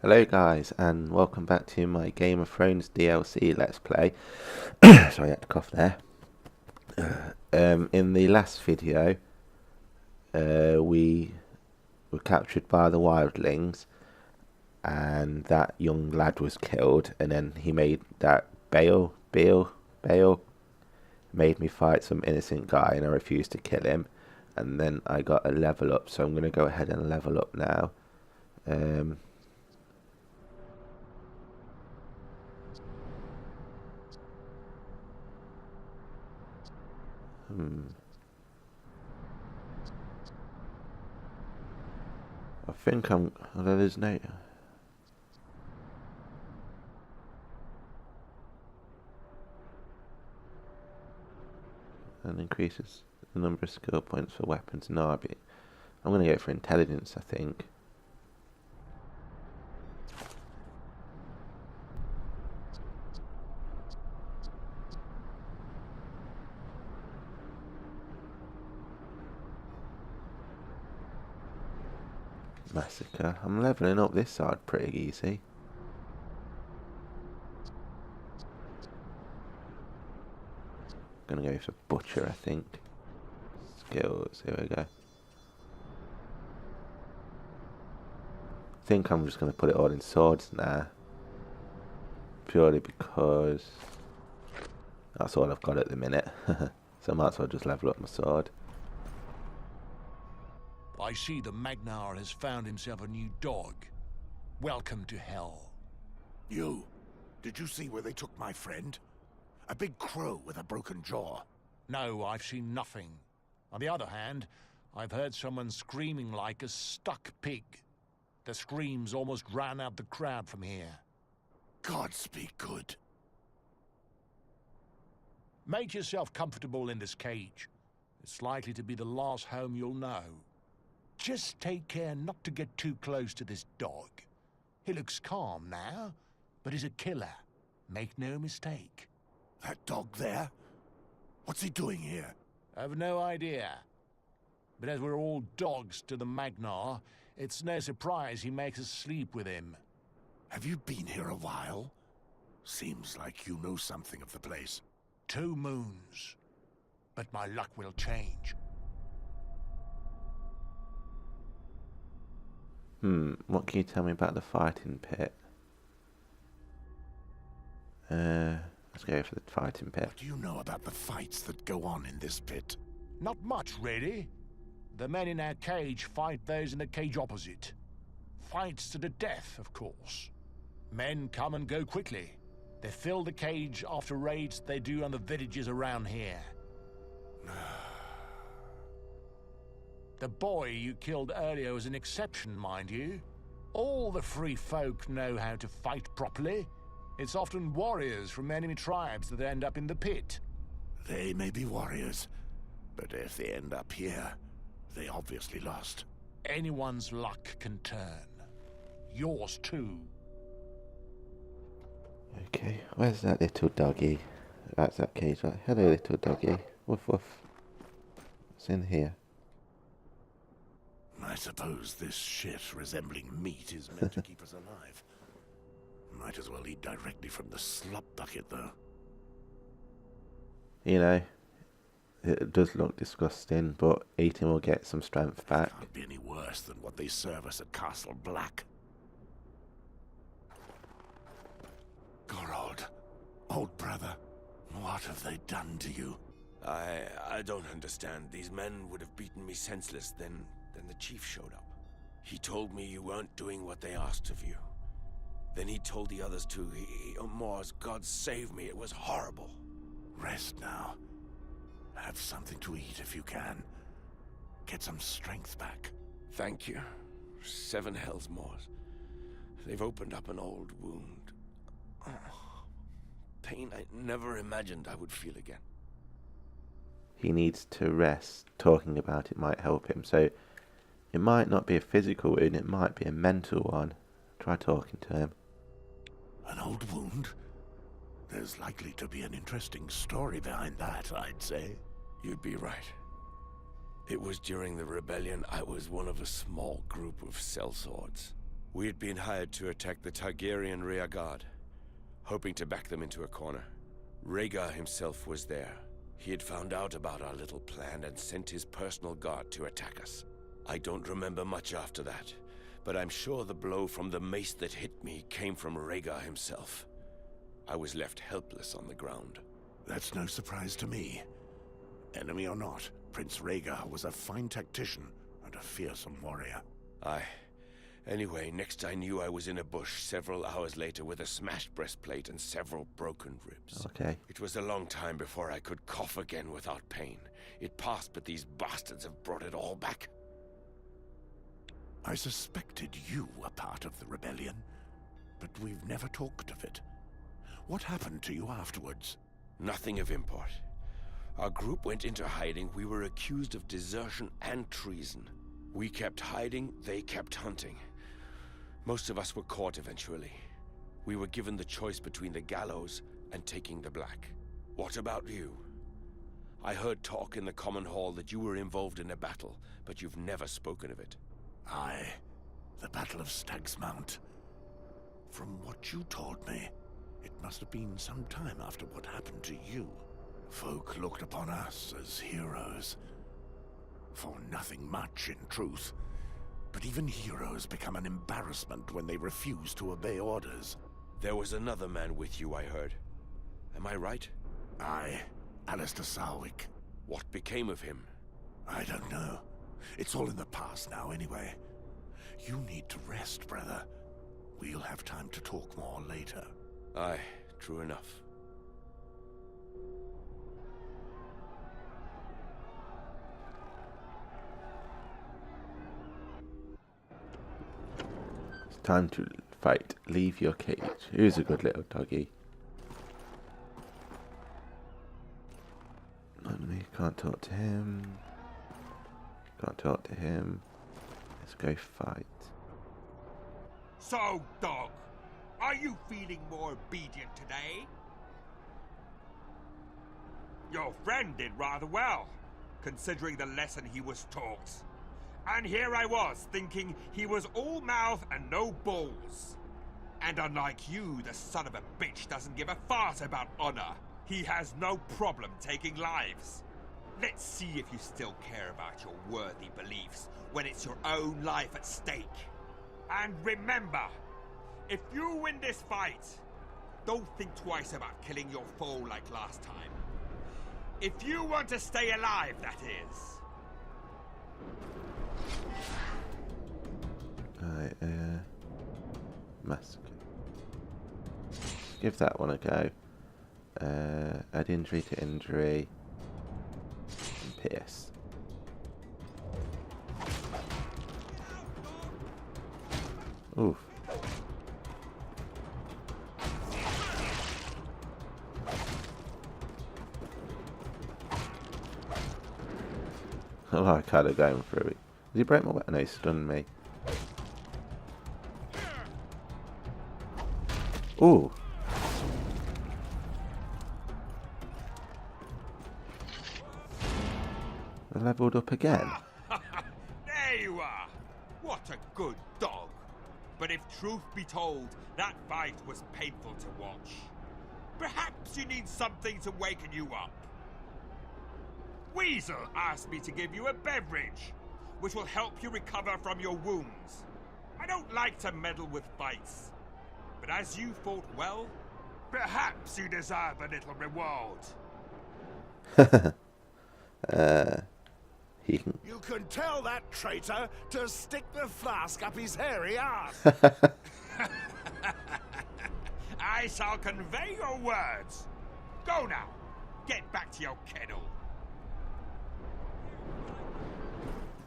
Hello guys and welcome back to my Game of Thrones DLC Let's Play. Sorry, I had to cough there. In the last video, we were captured by the wildlings and that young lad was killed, and then he made that Bale made me fight some innocent guy and I refused to kill him, and then I got a level up, so I'm going to go ahead and level up now. I think although there's no... And increases the number of skill points for weapons and army. I'm going to go for intelligence, I think. Massacre. I'm leveling up this side pretty easy. Gonna go for butcher, I think. Skills, here we go. I think I'm just gonna put it all in swords now. Purely because that's all I've got at the minute. So I might as well just level up my sword. I see the Magnar has found himself a new dog. Welcome to hell. You, did you see where they took my friend? A big crow with a broken jaw. No, I've seen nothing. On the other hand, I've heard someone screaming like a stuck pig. The screams almost drown out the crowd from here. Godspeed good. Make yourself comfortable in this cage. It's likely to be the last home you'll know. Just take care not to get too close to this dog. He looks calm now, but he's a killer. Make no mistake. That dog there? What's he doing here? I've no idea. But as we're all dogs to the Magnar, it's no surprise he makes us sleep with him. Have you been here a while? Seems like you know something of the place. 2 moons. But my luck will change. What can you tell me about the fighting pit? Let's go for the fighting pit. What do you know about the fights that go on in this pit? Not much, really. The men in our cage fight those in the cage opposite. Fights to the death, of course. Men come and go quickly. They fill the cage after raids they do on the villages around here. The boy you killed earlier was an exception, mind you. All the free folk know how to fight properly. It's often warriors from enemy tribes that end up in the pit. They may be warriors, but if they end up here, they obviously lost. Anyone's luck can turn. Yours too. Okay, where's that little doggy? That's that cage, right? Hello, little doggy. Woof woof. What's in here? I suppose this shit resembling meat is meant to keep us alive. Might as well eat directly from the slop bucket, though. You know, it does look disgusting, but eating will get some strength back. Can't be any worse than what they serve us at Castle Black. Gorald, old brother, what have they done to you? I don't understand. These men would have beaten me senseless, then the chief showed up. He told me you weren't doing what they asked of you. Then he told the others to. Mors, God save me, it was horrible. Rest now. Have something to eat if you can. Get some strength back. Thank you. 7 hells, Mors. They've opened up an old wound. Oh, pain I never imagined I would feel again. He needs to rest. Talking about it might help him. So it might not be a physical wound, it might be a mental one. Try talking to him. An old wound? There's likely to be an interesting story behind that, I'd say. You'd be right. It was during the rebellion. I was one of a small group of sellswords. We had been hired to attack the Targaryen rear guard, hoping to back them into a corner. Rhaegar himself was there. He had found out about our little plan and sent his personal guard to attack us. I don't remember much after that, but I'm sure the blow from the mace that hit me came from Rhaegar himself. I was left helpless on the ground. That's no surprise to me. Enemy or not, Prince Rhaegar was a fine tactician and a fearsome warrior. Aye. Anyway, next I knew I was in a bush several hours later with a smashed breastplate and several broken ribs. Okay. It was a long time before I could cough again without pain. It passed, but these bastards have brought it all back. I suspected you were part of the rebellion, but we've never talked of it. What happened to you afterwards? Nothing of import. Our group went into hiding. We were accused of desertion and treason. We kept hiding, they kept hunting. Most of us were caught eventually. We were given the choice between the gallows and taking the black. What about you? I heard talk in the common hall that you were involved in a battle, but you've never spoken of it. Aye, the Battle of Stag's Mount. From what you told me, it must have been some time after what happened to you. Folk looked upon us as heroes. For nothing much, in truth. But even heroes become an embarrassment when they refuse to obey orders. There was another man with you, I heard. Am I right? Aye, Alistair Sarwick. What became of him? I don't know. It's all in the past now, anyway. You need to rest, brother. We'll have time to talk more later. Aye, true enough. It's time to fight. Leave your cage. Who's a good little doggy? Enemy, can't talk to him. Can't talk to him. Let's go fight. So, dog, are you feeling more obedient today? Your friend did rather well, considering the lesson he was taught. And here I was, thinking he was all mouth and no balls. And unlike you, the son of a bitch doesn't give a fart about honor. He has no problem taking lives. Let's see if you still care about your worthy beliefs when it's your own life at stake. And remember, if you win this fight, don't think twice about killing your foe like last time. If you want to stay alive, that is. Alright, mask. Give that one a go. Add injury to injury. And pierce. Oof. Oh, I kind of going through it. Did he break my weapon? No, he stunned me. Ooh. I leveled up again. There you are! What a good dog! But if truth be told, that fight was painful to watch. Perhaps you need something to waken you up. Weasel asked me to give you a beverage, which will help you recover from your wounds. I don't like to meddle with fights, but as you fought well, perhaps you deserve a little reward. He can. You can tell that traitor to stick the flask up his hairy ass. I shall convey your words. Go now. Get back to your kennel.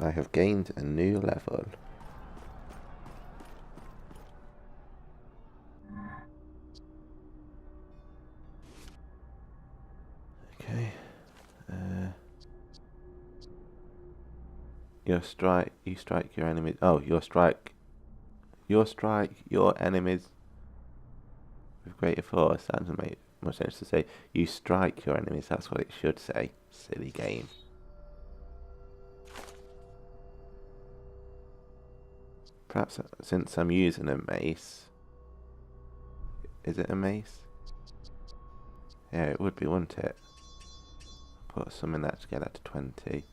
I have gained a new level. Okay. You strike your enemies. Oh, you strike your enemies with greater force. That doesn't make much sense to say. You strike your enemies. That's what it should say. Silly game. Perhaps since I'm using a mace. Is it a mace? Yeah, it would be, wouldn't it? Put some in that to get that to 20.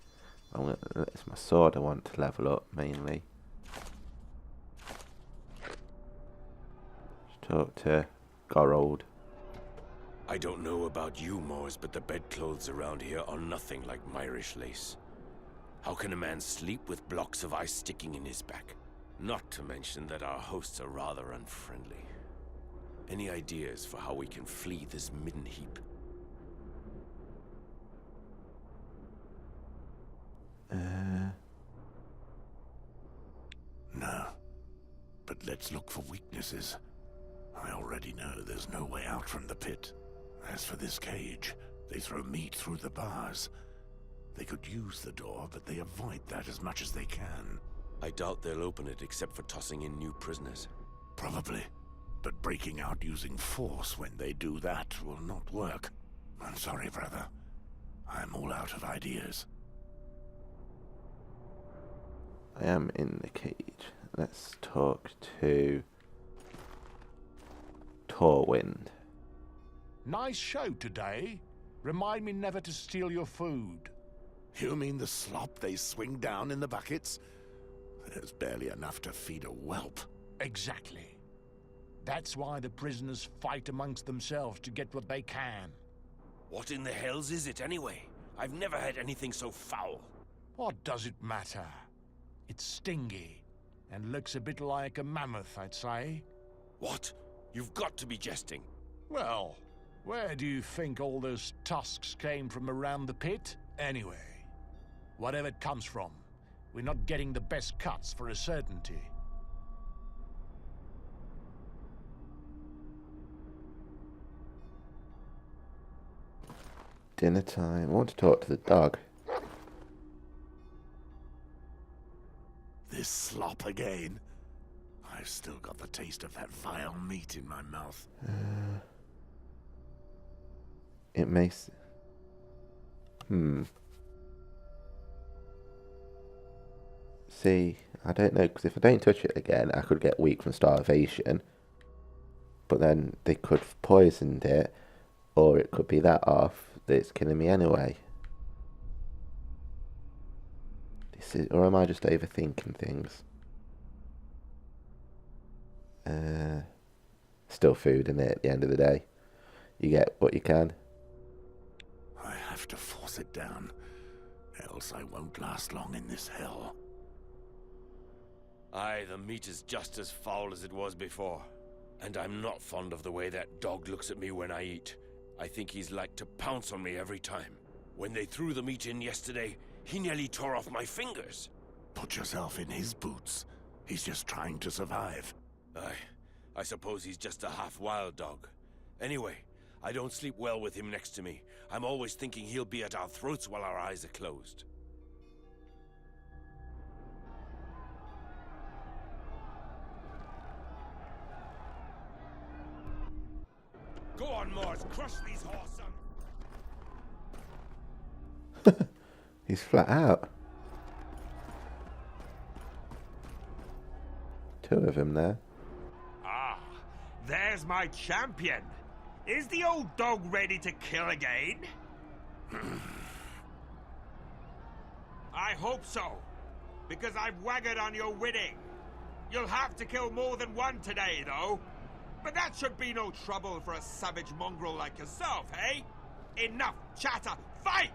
It's my sword I want to level up mainly. Just talk to Gorold. I don't know about you, Moors, but the bedclothes around here are nothing like Myrish lace. How can a man sleep with blocks of ice sticking in his back? Not to mention that our hosts are rather unfriendly. Any ideas for how we can flee this midden heap? No. But let's look for weaknesses. I already know there's no way out from the pit. As for this cage, they throw meat through the bars. They could use the door, but they avoid that as much as they can. I doubt they'll open it except for tossing in new prisoners. Probably. But breaking out using force when they do that will not work. I'm sorry, brother. I'm all out of ideas. I am in the cage. Let's talk to Torwind. Nice show today. Remind me never to steal your food. You mean the slop they swing down in the buckets? There's barely enough to feed a whelp. Exactly. That's why the prisoners fight amongst themselves to get what they can. What in the hells is it anyway? I've never had anything so foul. What does it matter? It's stingy, and looks a bit like a mammoth, I'd say. What? You've got to be jesting. Well, where do you think all those tusks came from around the pit? Anyway, whatever it comes from, we're not getting the best cuts for a certainty. Dinner time. I want to talk to the dog. This slop again? I've still got the taste of that vile meat in my mouth. It makes... See, I don't know, because if I don't touch it again, I could get weak from starvation. But then they could have poisoned it, or it could be that off that's killing me anyway. Or am I just overthinking things? Still food, in it at the end of the day. You get what you can. I have to force it down, else I won't last long in this hell. Aye, the meat is just as foul as it was before. And I'm not fond of the way that dog looks at me when I eat. I think he's like to pounce on me every time. When they threw the meat in yesterday, he nearly tore off my fingers. Put yourself in his boots. He's just trying to survive. Aye, I suppose he's just a half-wild dog. Anyway, I don't sleep well with him next to me. I'm always thinking he'll be at our throats while our eyes are closed. Go on, Mars, crush these horses. He's flat out. Two of them there. Ah, there's my champion. Is the old dog ready to kill again? I hope so, because I've waggered on your winning. You'll have to kill more than one today, though. But that should be no trouble for a savage mongrel like yourself, eh? Enough chatter, fight!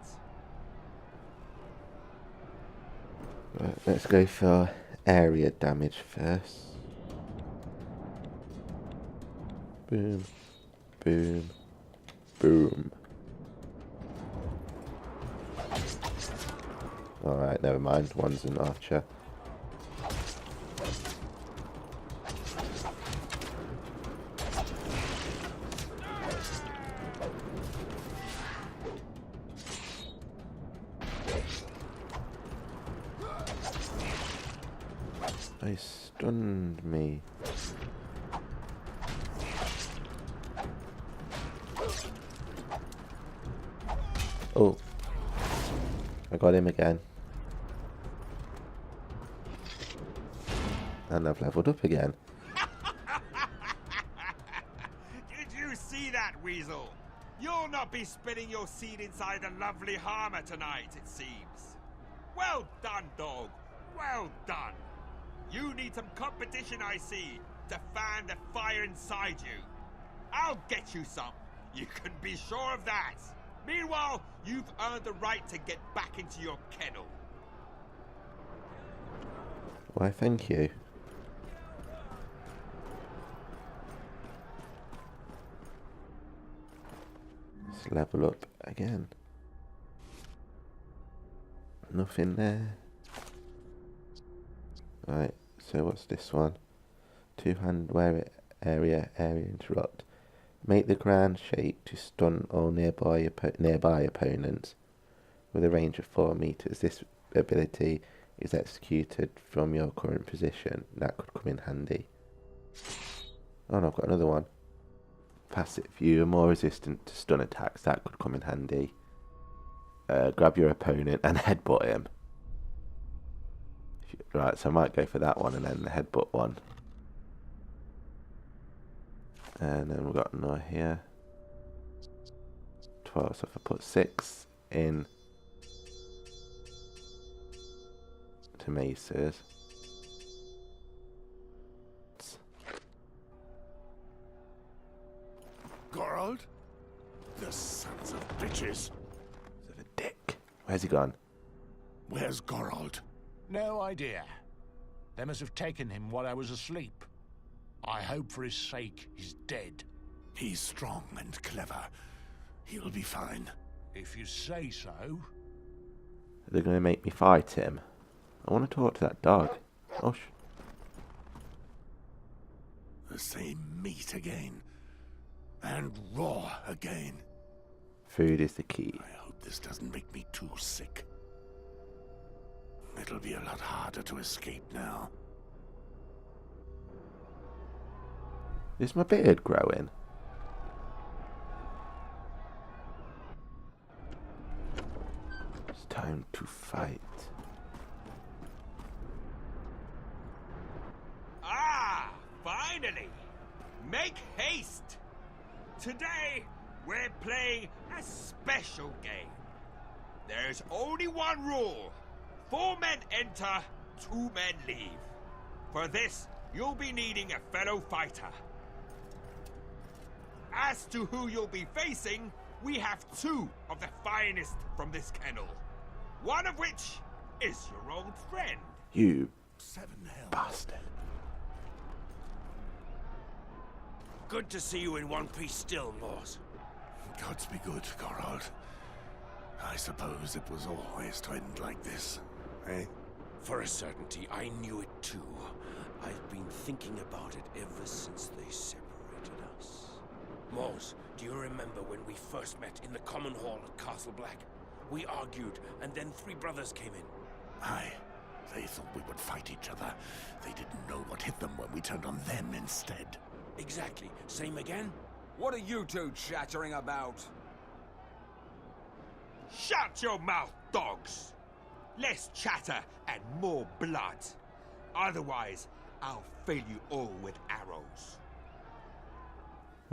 Right, let's go for area damage first. Boom, boom, boom. Alright, never mind. One's an archer. They stunned me. Oh, I got him again. And I've leveled up again. Did you see that, Weasel? You'll not be spinning your seed inside a lovely harbour tonight, it seems. Well done, dog. Well done. You need some competition, I see, to fan the fire inside you. I'll get you some. You can be sure of that. Meanwhile, you've earned the right to get back into your kennel. Why, thank you. Let's level up again. Nothing there. Right, so what's this one? Two-hand area interrupt. Make the ground shake to stun all nearby opponents with a range of 4 meters. This ability is executed from your current position. That could come in handy. Oh no, I've got another one. Passive. You are more resistant to stun attacks. That could come in handy. Grab your opponent and headbutt him. Right, so I might go for that one and then the headbutt one. And then we've got another here. 12, so if I put 6 in to maces. Geralt? The sons of bitches. Of a dick. Where's he gone? Where's Geralt? No idea. They must have taken him while I was asleep. I hope for his sake he's dead. He's strong and clever. He'll be fine. If you say so. They're going to make me fight him. I want to talk to that dog. Oh, The same meat again. And raw again. food is the key. I hope this doesn't make me too sick. It'll be a lot harder to escape now. Is my beard growing? It's time to fight. Ah, finally! Make haste! Today, we're playing a special game. There's only one rule. 4 men enter, 2 men leave. For this, you'll be needing a fellow fighter. As to who you'll be facing, we have 2 of the finest from this kennel. One of which is your old friend. You 7 hell. bastard. Good to see you in one piece still, Mors. Gods be good, Geralt. I suppose it was always to end like this, eh? For a certainty, I knew it too. I've been thinking about it ever since they separated us. Mors, do you remember when we first met in the common hall at Castle Black? We argued, and then 3 brothers came in. Aye. They thought we would fight each other. They didn't know what hit them when we turned on them instead. Exactly. Same again? What are you two chattering about? Shut your mouth, dogs! Less chatter and more blood. Otherwise, I'll fill you all with arrows.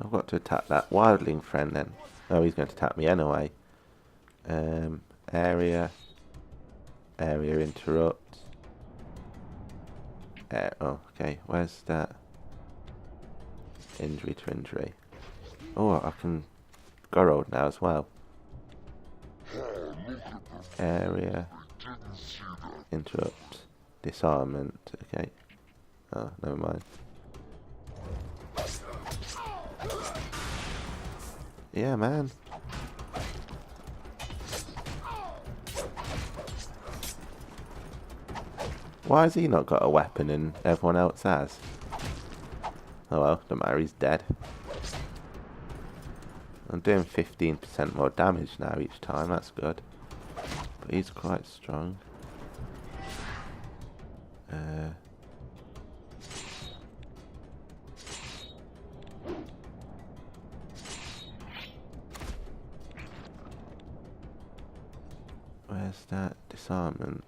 I've got to attack that wildling friend then. Oh, he's going to attack me anyway. Area interrupt. Oh, okay. Where's that? Injury to injury. Oh, I can Geralt now as well. Area interrupt. Disarmament. Okay. Oh, never mind. Yeah, man. Why has he not got a weapon and everyone else has? Oh well, don't matter, he's dead. I'm doing 15% more damage now each time, that's good. But he's quite strong. Where's that disarmament?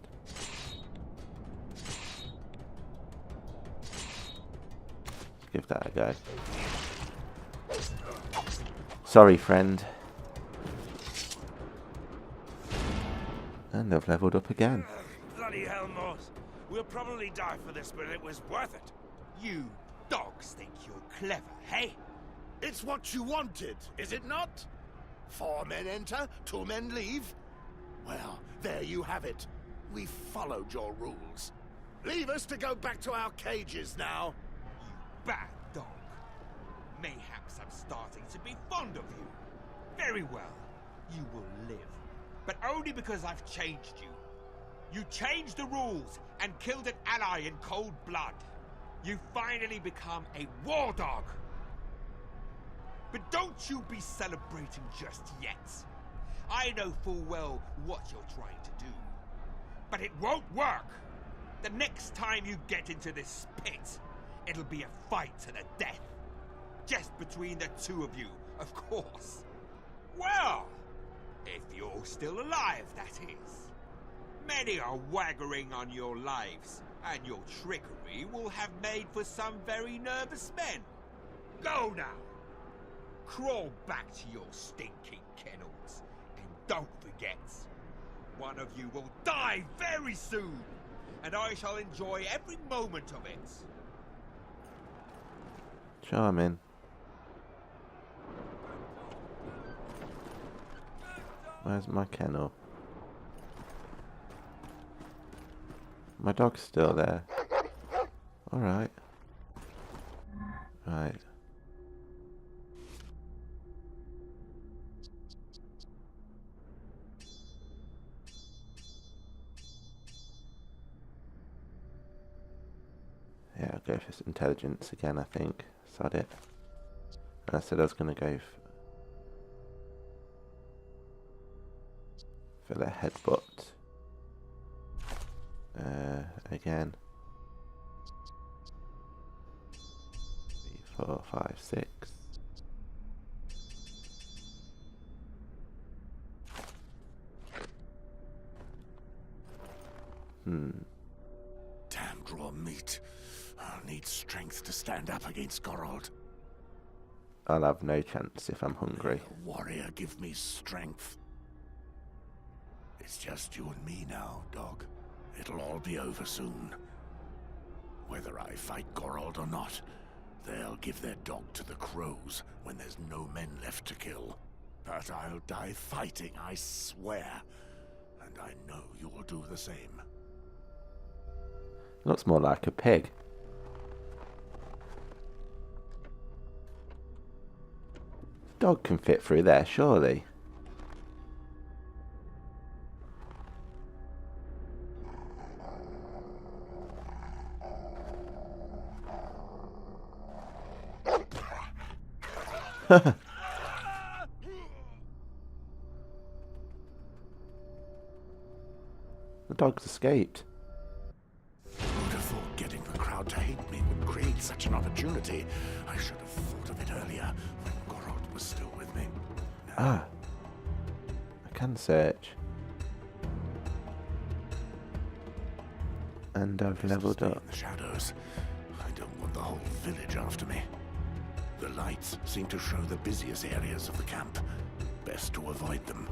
give that a go. Sorry, friend. And I've leveled up again. Bloody hell, Morse. We'll probably die for this, but it was worth it. You dogs think you're clever, hey? It's what you wanted, is it not? 4 men enter, 2 men leave. Well, there you have it. We followed your rules. Leave us to go back to our cages now. You bad dog. Mayhaps I'm starting to be fond of you. Very well. You will live. But only because I've changed you. You changed the rules and killed an ally in cold blood. You finally become a war dog. But don't you be celebrating just yet. I know full well what you're trying to do. But it won't work. The next time you get into this pit, it'll be a fight to the death. Just between the 2 of you, of course. Well, if you're still alive, that is. Many are waggering on your lives, and your trickery will have made for some very nervous men. Go now. Crawl back to your stinking kennels, and don't forget, one of you will die very soon, and I shall enjoy every moment of it. Charming. Where's my kennel? My dog's still there. Alright. Right. Yeah, I'll go for intelligence again, I think. Sod it. And I said I was going to go for the headbutt. Again. 3, 4, 5, 6. Damned raw meat. I'll need strength to stand up against Gorold. I'll have no chance if I'm hungry. Warrior, give me strength. It's just you and me now, dog. It'll all be over soon. Whether I fight Gorold or not, they'll give their dog to the crows when there's no men left to kill. But I'll die fighting, I swear. And I know you'll do the same. Looks more like a pig. Dog can fit through there, surely. The dog's escaped. Who'd have thought getting the crowd to hate me would create such an opportunity? I should have thought of it earlier, when Gorold was still with me. Now, Ah. I can search. And I've best to leveled stay up. in the shadows. I don't want the whole village after me. The lights seem to show the busiest areas of the camp. Best to avoid them.